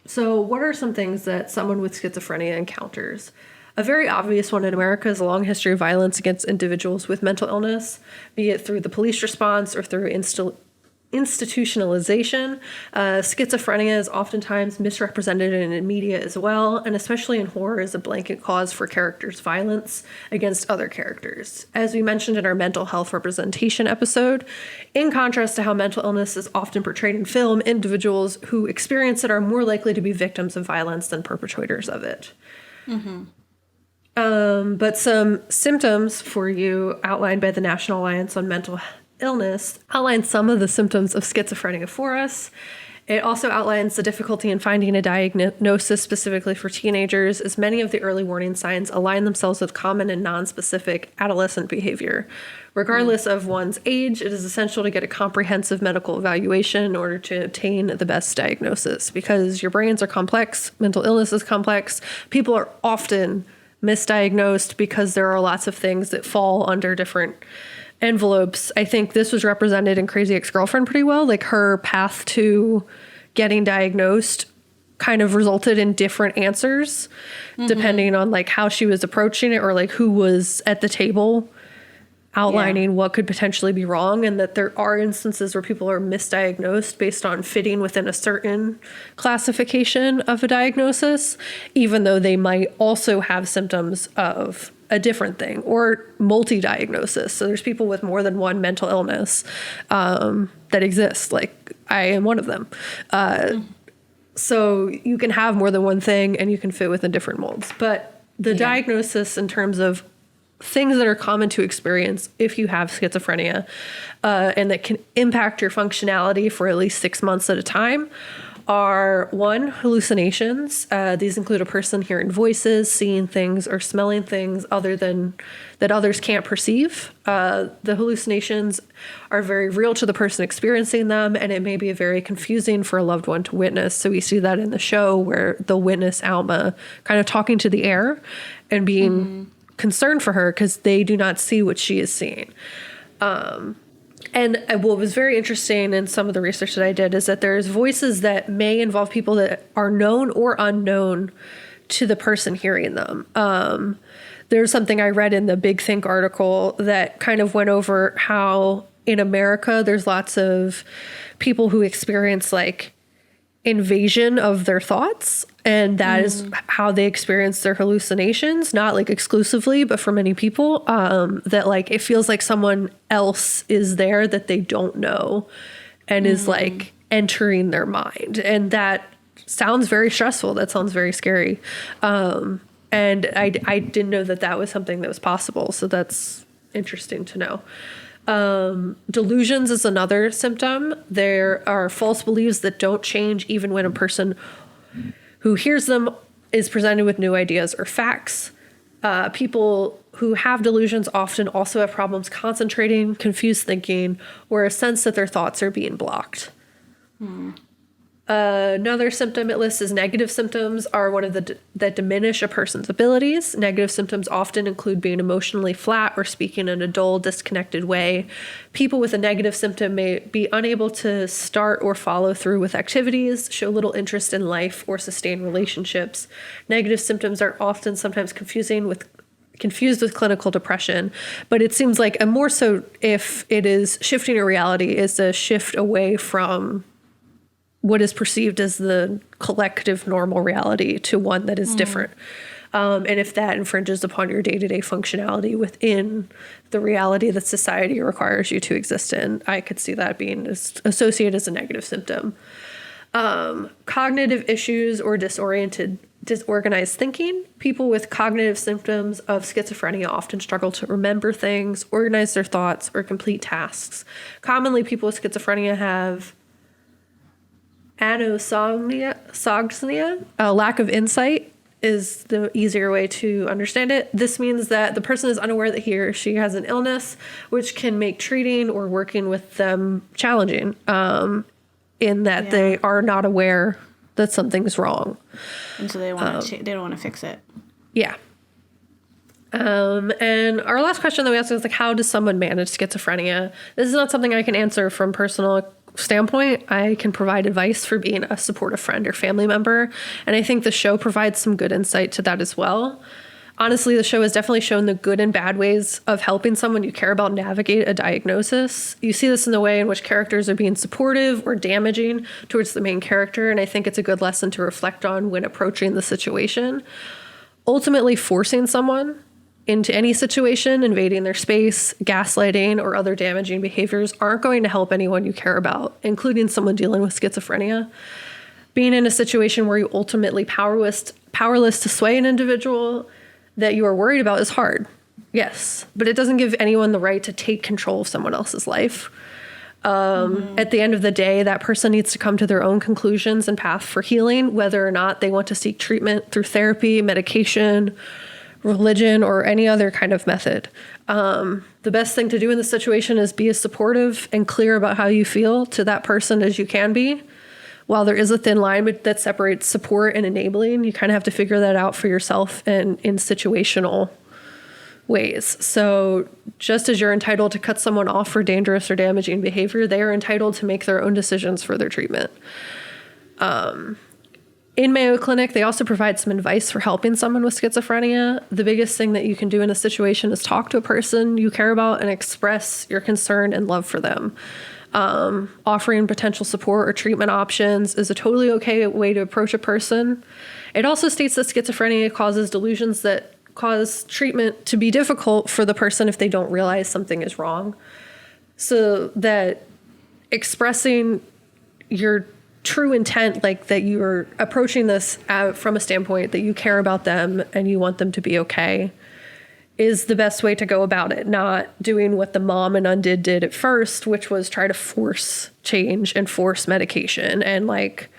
So what are some things that someone with schizophrenia encounters? A very obvious one in America is a long history of violence against individuals with mental illness, be it through the police response or through institutionalization. Schizophrenia is oftentimes misrepresented in the media as well, and especially in horror as a blanket cause for characters' violence against other characters. As we mentioned in our mental health representation episode, in contrast to how mental illness is often portrayed in film, individuals who experience it are more likely to be victims of violence than perpetrators of it. But some symptoms for you outlined by the National Alliance on Mental Illness outline some of the symptoms of schizophrenia for us. It also outlines the difficulty in finding a diagnosis specifically for teenagers, as many of the early warning signs align themselves with common and non-specific adolescent behavior. Regardless of one's age, it is essential to get a comprehensive medical evaluation in order to obtain the best diagnosis, because your brains are complex, mental illness is complex, people are often misdiagnosed because there are lots of things that fall under different envelopes. I think this was represented in Crazy Ex-Girlfriend pretty well. Like her path to getting diagnosed kind of resulted in different answers depending on like how she was approaching it or like who was at the table outlining what could potentially be wrong, and that there are instances where people are misdiagnosed based on fitting within a certain classification of a diagnosis, even though they might also have symptoms of a different thing or multi-diagnosis. So there's people with more than one mental illness that exist. Like I am one of them. So you can have more than one thing and you can fit within different molds. But the diagnosis in terms of things that are common to experience if you have schizophrenia and that can impact your functionality for at least 6 months at a time are, one, hallucinations. These include a person hearing voices, seeing things, or smelling things other than that others can't perceive. The hallucinations are very real to the person experiencing them, and it may be very confusing for a loved one to witness. So we see that in the show where they'll witness Alma kind of talking to the air and being concerned for her because they do not see what she is seeing. And what was very interesting in some of the research that I did is that there's voices that may involve people that are known or unknown to the person hearing them. There's something I read in the Big Think article that kind of went over how in America there's lots of people who experience like invasion of their thoughts, and that is how they experience their hallucinations, not like exclusively, but for many people, that like it feels like someone else is there that they don't know and is like entering their mind, and that sounds very stressful. That sounds very scary. And I didn't know that that was something that was possible, so that's interesting to know. Delusions is another symptom. There are false beliefs that don't change even when a person who hears them is presented with new ideas or facts. People who have delusions often also have problems concentrating, confused thinking, or a sense that their thoughts are being blocked. Another symptom it lists is negative symptoms are one of the that diminish a person's abilities. Negative symptoms often include being emotionally flat or speaking in a dull, disconnected way. People with a negative symptom may be unable to start or follow through with activities, show little interest in life, or sustain relationships. Negative symptoms are often sometimes confused with clinical depression, but it seems like a more so if it is shifting a reality is a shift away from what is perceived as the collective normal reality to one that is different. And if that infringes upon your day-to-day functionality within the reality that society requires you to exist in, I could see that being associated as a negative symptom. Cognitive issues or disorganized thinking. People with cognitive symptoms of schizophrenia often struggle to remember things, organize their thoughts, or complete tasks. Commonly, people with schizophrenia have anosognia, a lack of insight is the easier way to understand it. This means that the person is unaware that he or she has an illness, which can make treating or working with them challenging, in that they are not aware that something's wrong. And so they want they don't want to fix it. Yeah. And our last question that we asked is like, how does someone manage schizophrenia? This is not something I can answer from personal standpoint. I can provide advice for being a supportive friend or family member. And I think the show provides some good insight to that as well. Honestly, the show has definitely shown the good and bad ways of helping someone you care about navigate a diagnosis. You see this in the way in which characters are being supportive or damaging towards the main character. And I think it's a good lesson to reflect on when approaching the situation. Ultimately, forcing someone into any situation, invading their space, gaslighting, or other damaging behaviors aren't going to help anyone you care about, including someone dealing with schizophrenia. Being in a situation where you're ultimately powerless to sway an individual that you are worried about is hard, yes, but it doesn't give anyone the right to take control of someone else's life. At the end of the day, that person needs to come to their own conclusions and path for healing, whether or not they want to seek treatment through therapy, medication, religion, or any other kind of method. The best thing to do in this situation is be as supportive and clear about how you feel to that person as you can be. While there is a thin line that separates support and enabling, you kind of have to figure that out for yourself and in situational ways. So just as you're entitled to cut someone off for dangerous or damaging behavior, they are entitled to make their own decisions for their treatment. In Mayo Clinic, they also provide some advice for helping someone with schizophrenia. The biggest thing that you can do in a situation is talk to a person you care about and express your concern and love for them. Offering potential support or treatment options is a totally okay way to approach a person. It also states that schizophrenia causes delusions that cause treatment to be difficult for the person if they don't realize something is wrong. So that expressing your true intent, like that you're approaching this from a standpoint that you care about them and you want them to be okay, is the best way to go about it. Not doing what the mom in Undone did at first, which was try to force change and force medication and like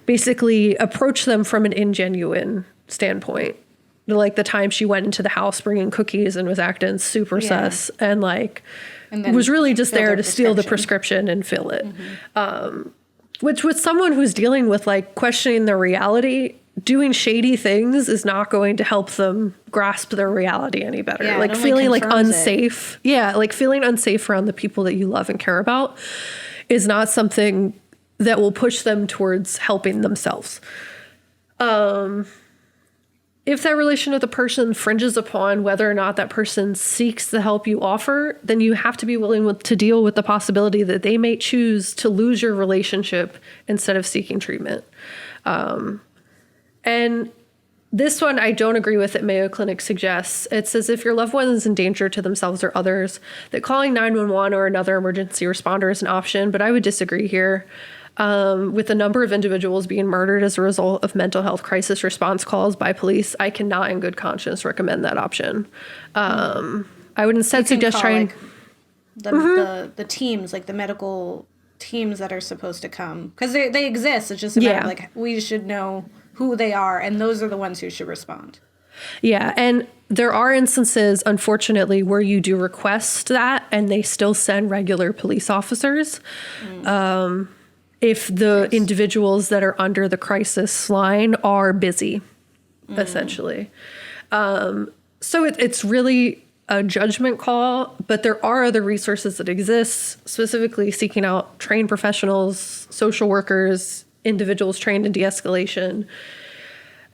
basically approach them from an ingenuine standpoint. Like the time she went into the house bringing cookies and was acting super sus and like was really just there to steal the prescription and fill it. Which with someone who's dealing with like questioning their reality, doing shady things is not going to help them grasp their reality any better. Yeah, like feeling like unsafe. Yeah, like feeling unsafe around the people that you love and care about is not something that will push them towards helping themselves. if that relation with the person infringes upon whether or not that person seeks the help you offer, then you have to be willing to deal with the possibility that they may choose to lose your relationship instead of seeking treatment. And this one I don't agree with that Mayo Clinic suggests. It says if your loved one is in danger to themselves or others, that calling 911 or another emergency responder is an option, but I would disagree here. With the number of individuals being murdered as a result of mental health crisis response calls by police, I cannot in good conscience recommend that option. I would instead suggest trying... the teams, like the medical teams that are supposed to come. Because they exist. It's just a matter of, like, we should know who they are, and those are the ones who should respond. Yeah, and there are instances, unfortunately, where you do request that, and they still send regular police officers. If the individuals that are under the crisis line are busy, essentially. So it's really a judgment call, but there are other resources that exist, specifically seeking out trained professionals, social workers, individuals trained in de-escalation,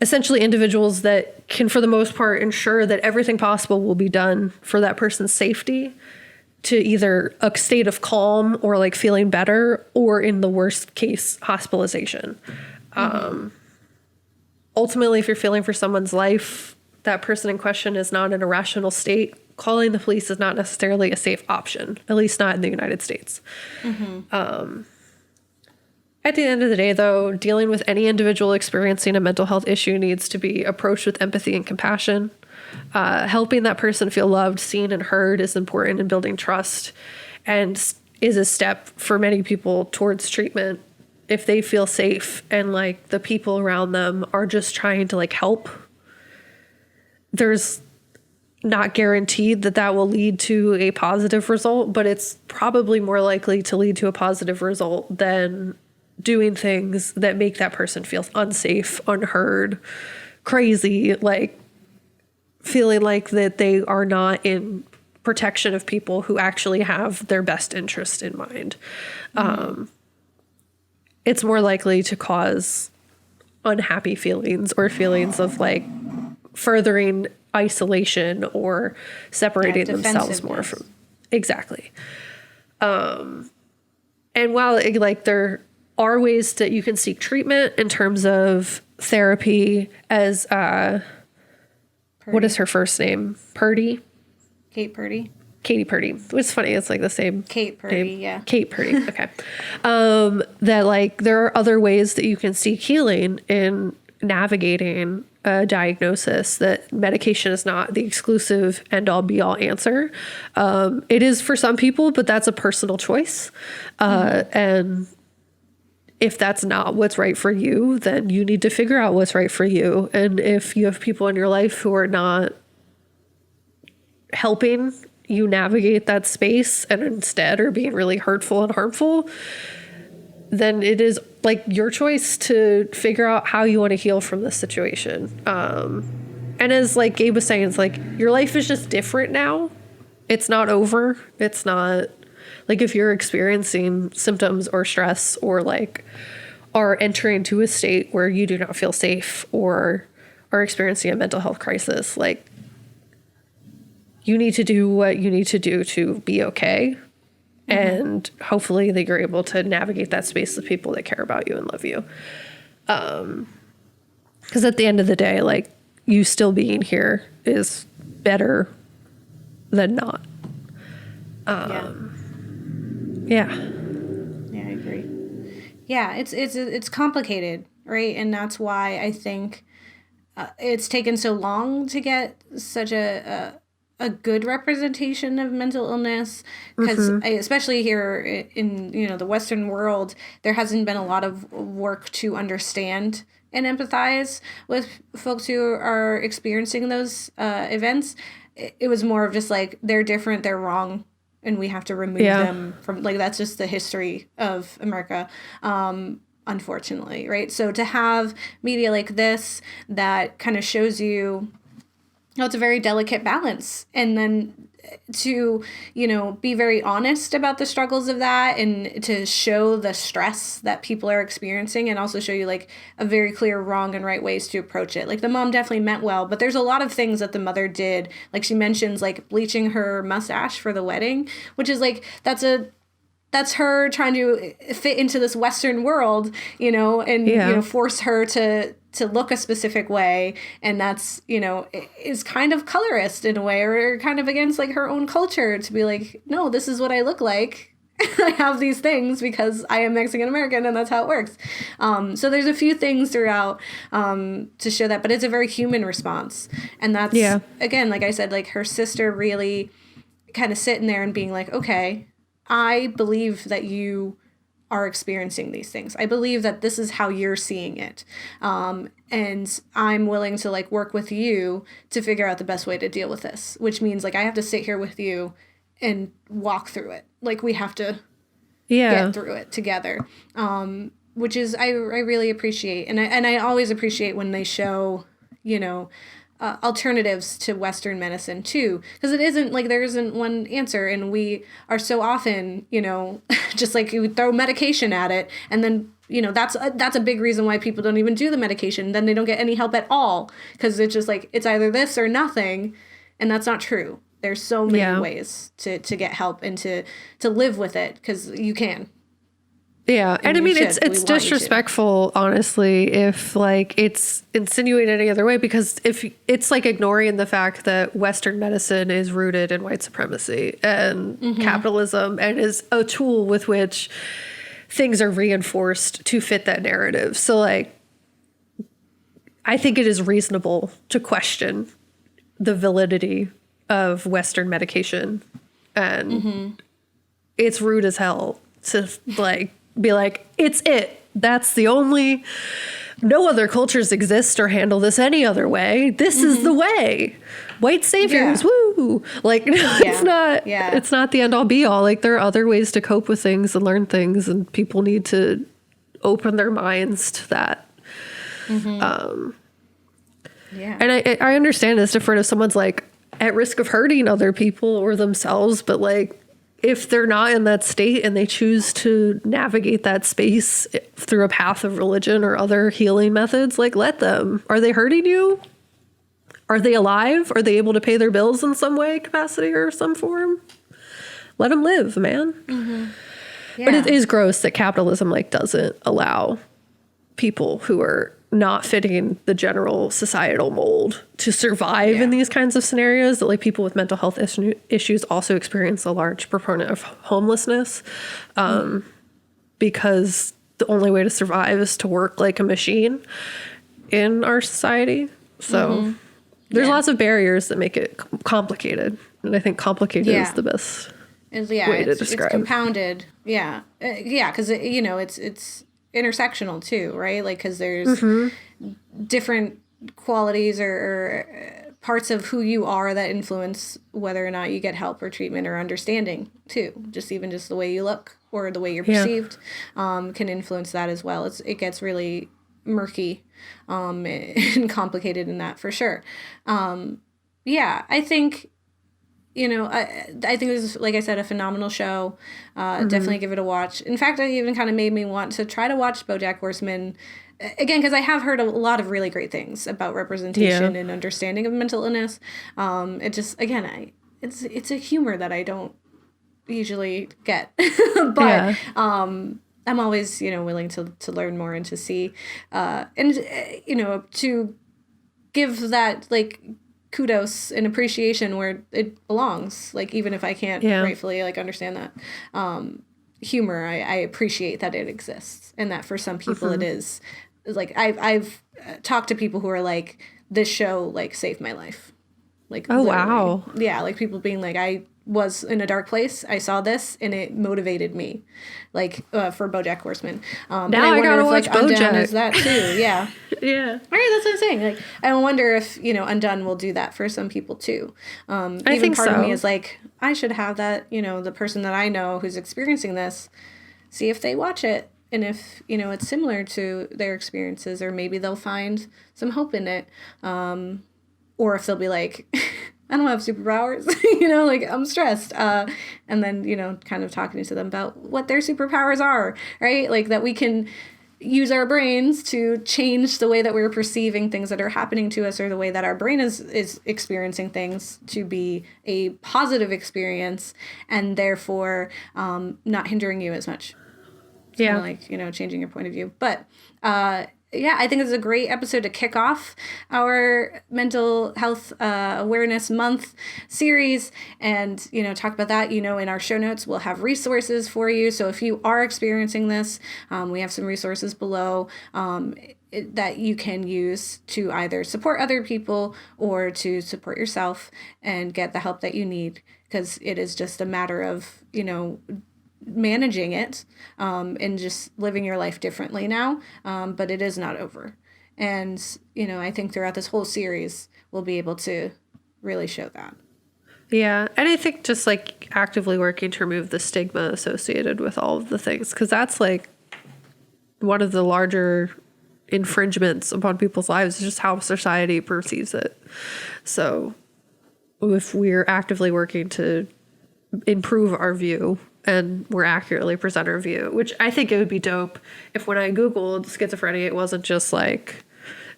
essentially individuals that can, for the most part, ensure that everything possible will be done for that person's safety, to either a state of calm or like feeling better, or in the worst case, hospitalization. Ultimately, if you're feeling for someone's life, that person in question is not in a rational state, calling the police is not necessarily a safe option, at least not in the United States. At the end of the day, though, dealing with any individual experiencing a mental health issue needs to be approached with empathy and compassion. Helping that person feel loved, seen, and heard is important in building trust, and is a step for many people towards treatment if they feel safe and like the people around them are just trying to like help. There's not guaranteed that that will lead to a positive result, but it's probably more likely to lead to a positive result than doing things that make that person feel unsafe, unheard, crazy, like feeling like that they are not in protection of people who actually have their best interest in mind. It's more likely to cause unhappy feelings or feelings of like furthering isolation or separating themselves more from. Exactly. And while like there are ways that you can seek treatment in terms of therapy, as what is her first name? Purdy? Kate Purdy. Katie Purdy. It's funny. It's like the same. Kate Purdy, name. yeah. Kate Purdy. Okay. That like there are other ways that you can seek healing in navigating a diagnosis, that medication is not the exclusive end all be all answer. It is for some people, but that's a personal choice. And if that's not what's right for you, then you need to figure out what's right for you. And if you have people in your life who are not helping you navigate that space and instead are being really hurtful and harmful, then it is like your choice to figure out how you want to heal from this situation. And as like Gabe was saying, it's like your life is just different now. It's not over. It's not like if you're experiencing symptoms or stress or like are entering into a state where you do not feel safe or are experiencing a mental health crisis, like you need to do what you need to do to be okay. And hopefully that you're able to navigate that space with people that care about you and love you. Because at the end of the day, like you still being here is better than not. Yeah, I agree. Yeah, it's complicated, right? And that's why I think it's taken so long to get such a good representation of mental illness, because especially here in the Western world, there hasn't been a lot of work to understand and empathize with folks who are experiencing those events. It was more of just like, they're different, they're wrong, and we have to remove them from, like, that's just the history of America, unfortunately, right? So to have media like this that kind of shows you, it's a very delicate balance. And then to, you know, be very honest about the struggles of that and to show the stress that people are experiencing and also show you like a very clear wrong and right ways to approach it. Like the mom definitely meant well, but there's a lot of things that the mother did. Like she mentions like bleaching her mustache for the wedding, which is like, that's her trying to fit into this Western world, you know, and, you know, force her to look a specific way. And that's, you know, is kind of colorist in a way, or kind of against like her own culture to be like, no, this is what I look like. I have these things because I am Mexican American and that's how it works. So there's a few things throughout to show that, but it's a very human response. And that's, again, like I said, like her sister really kind of sitting there and being like, okay, I believe that you are experiencing these things. I believe that this is how you're seeing it. And I'm willing to like work with you to figure out the best way to deal with this, which means like I have to sit here with you and walk through it. Like we have to get through it together. Which is, I really appreciate. And I always appreciate when they show, you know, alternatives to Western medicine too, because it isn't like there isn't one answer, and we are so often, you know, just like you throw medication at it, and then, you know, that's a big reason why people don't even do the medication. Then they don't get any help at all, because it's just like it's either this or nothing, and that's not true. There's so many ways to get help and to live with it, because you can. Yeah. And I mean, it's disrespectful, honestly, if like it's insinuated any other way, because if it's like ignoring the fact that Western medicine is rooted in white supremacy and capitalism and is a tool with which things are reinforced to fit that narrative. So like, I think it is reasonable to question the validity of Western medication, and it's rude as hell to like, be like, that's the only, no other cultures exist or handle this any other way. This is the way. White saviors, woo! Like, no, it's not the end all be all. Like, there are other ways to cope with things and learn things, and people need to open their minds to that. And I understand it's different if someone's like at risk of hurting other people or themselves, but like, if they're not in that state and they choose to navigate that space through a path of religion or other healing methods, like let them. Are they hurting you? Are they alive? Are they able to pay their bills in some way, capacity, or some form? Let them live, man. But it is gross that capitalism like doesn't allow people who are not fitting the general societal mold to survive in these kinds of scenarios, that like people with mental health issues also experience a large proponent of homelessness, because the only way to survive is to work like a machine in our society. So there's lots of barriers that make it complicated. And I think complicated is the best way to describe it. It's compounded. Because, you know, it's intersectional too, right? Like, because there's different qualities or parts of who you are that influence whether or not you get help or treatment or understanding too. Just the way you look or the way you're perceived can influence that as well. It gets really murky and complicated in that for sure. I think, you know, I think this is, like I said, a phenomenal show. Definitely give it a watch. In fact, it even kind of made me want to try to watch BoJack Horseman again, because I have heard a lot of really great things about representation and understanding of mental illness. It just, again, it's a humor that I don't usually get, but I'm always, you know, willing to learn more and to see, and you know, to give that like kudos and appreciation where it belongs. Like, even if I can't rightfully like understand that humor, I appreciate that it exists, and that for some people it is like, I've talked to people who are like, this show like saved my life. Like, oh wow, like people being like, I was in a dark place, I saw this and it motivated me, like for BoJack Horseman. Now I gotta watch Undone BoJack. is that too. Yeah. Yeah. All right, that's what I'm saying. Like, I wonder if, you know, Undone will do that for some people too. I even think part so. of me is like, I should have that, you know, the person that I know who's experiencing this, see if they watch it. And if, you know, it's similar to their experiences, or maybe they'll find some hope in it. Or if they'll be like, I don't have superpowers, like I'm stressed. And then, kind of talking to them about what their superpowers are, right? Like that we can use our brains to change the way that we're perceiving things that are happening to us, or the way that our brain is experiencing things to be a positive experience, and therefore not hindering you as much. It's kind of like, changing your point of view. But yeah, I think it's a great episode to kick off our mental health awareness month series, and talk about that. In our show notes we'll have resources for you, so if you are experiencing this, we have some resources below that you can use to either support other people or to support yourself and get the help that you need, because it is just a matter of managing it and just living your life differently now, but it is not over. And I think throughout this whole series we'll be able to really show that. Yeah, and I think just like actively working to remove the stigma associated with all of the things, because that's like one of the larger infringements upon people's lives, is just how society perceives it. So if we're actively working to improve our view and we're accurately present our view, which I think it would be dope if when I Googled schizophrenia, it wasn't just like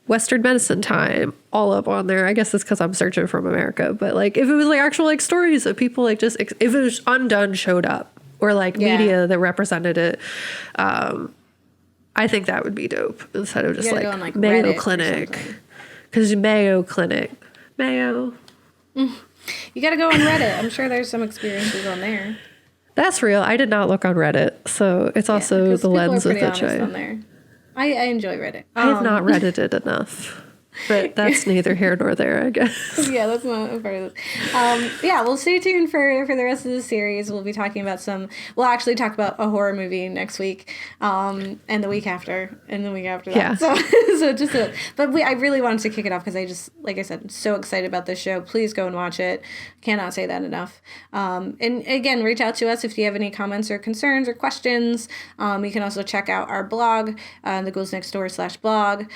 Western medicine time all up on there. I guess it's because I'm searching from America, but like if it was like actual like stories of people like just, if it was Undone showed up, or like media that represented it, I think that would be dope, instead of just like Mayo Reddit Clinic, because Mayo Clinic, Mayo. You gotta go on Reddit. I'm sure there's some experiences on there. That's real. I did not look on Reddit, so it's also the lens of the choice. I enjoy Reddit. I have not Reddited enough, but that's neither here nor there, I guess. Yeah, that's not a part of this. Yeah, well, stay tuned for the rest of the series. We'll be talking about we'll actually talk about a horror movie next week, and the week after, and the week after that. Yeah. But I really wanted to kick it off because I just, like I said, I'm so excited about this show. Please go and watch it. Cannot say that enough. And again, reach out to us if you have any comments or concerns or questions. You can also check out our blog, the Ghouls Next Door /blog.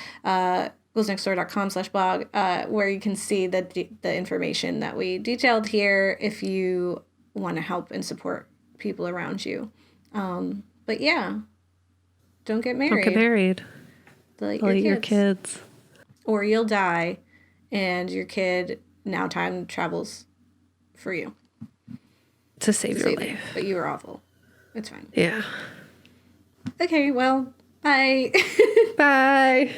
ghouls.nextdoor.com/blog, where you can see the information that we detailed here if you want to help and support people around you. But yeah, don't get married. Don't get married. Delete your kids. Or you'll die, and your kid now time travels for you. To save your life. You. But you were awful. It's fine. Yeah. Okay, well, bye. Bye.